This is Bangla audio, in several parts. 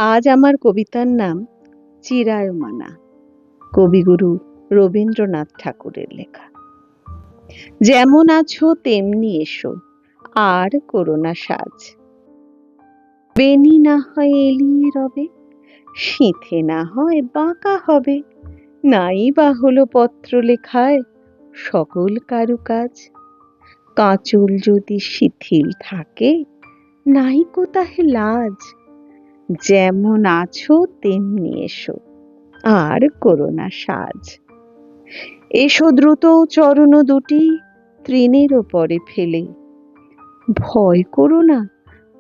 আজ আমার কবিতার নাম চিরায়মানা, কবিগুরু রবীন্দ্রনাথ ঠাকুরের লেখা। যেমন আছো তেমনি এসো, আর করো না সাজ। বেনি না হয় এলিয়ে রবে, সিঁথে না হয় বাঁকা হবে, নাই বা হলো পত্র লেখায় সকল কারুকাজ। কাঁচুল যদি শিথিল থাকে, নাইকো তাহে লাজ। যেমন আছো তেমনি এসো, আর করো না সাজ। এসো দ্রুত চরণ দুটি তৃণের ওপরে ফেলে। ভয় করো না,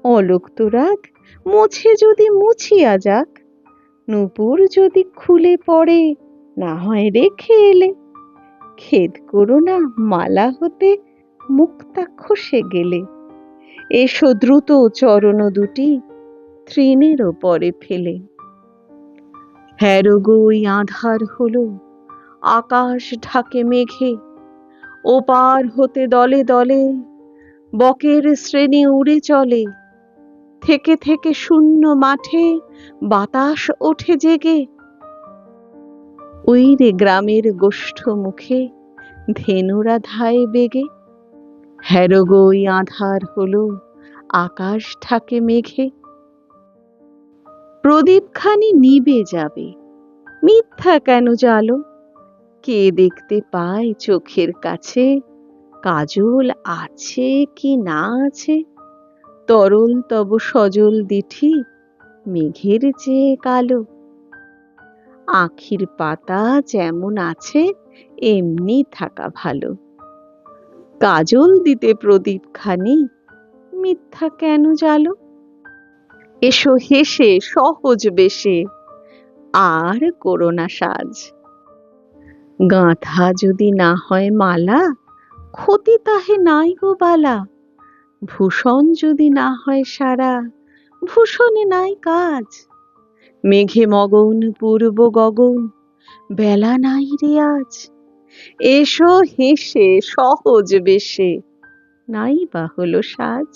অলোক তোরাক মুছে যদি মুছিয়া যাক। নূপুর যদি খুলে পড়ে, না হয় রেখে এলে। খেদ করো না, মালা হতে মুক্তা খসে গেলে। এসো দ্রুত চরণ দুটি তৃণের ওপরে ফেলে। হ্যারোগই আঁধার হলো, আকাশ ঢাকে মেঘে। ওপার হতে দলে দলে বকের শ্রেণী উড়ে চলে। থেকে থেকে শূন্য মাঠে বাতাস ওঠে জেগে। ওই রে গ্রামের গোষ্ঠ মুখে ধেনুরা ধায় বেগে। হ্যারোগই আঁধার হলো, আকাশ ঢাকে মেঘে। প্রদীপখানি নিবে যাবে, মিথ্যা কেন জ্বালো। কে দেখতে পায় চোখের কাছে, কাজল আছে কি না আছে। তরল তব সজল দিঠি মেঘের চেয়ে কালো। আখির পাতা যেমন আছে এমনি থাকা ভালো। কাজল দিতে প্রদীপখানি, মিথ্যা কেন জ্বালো। এসো হেসে সহজ বেশে, আর করো না সাজ। গাঁথা যদি না হয় মালা, ক্ষতি তাহে নাই গো বালা। ভূষণ যদি না হয় সারা, ভূষণে নাই কাজ। মেঘে মগন পূর্ব গগন, বেলা নাই রে আজ। এসো হেসে সহজ বেশে, নাই বা হলো সাজ।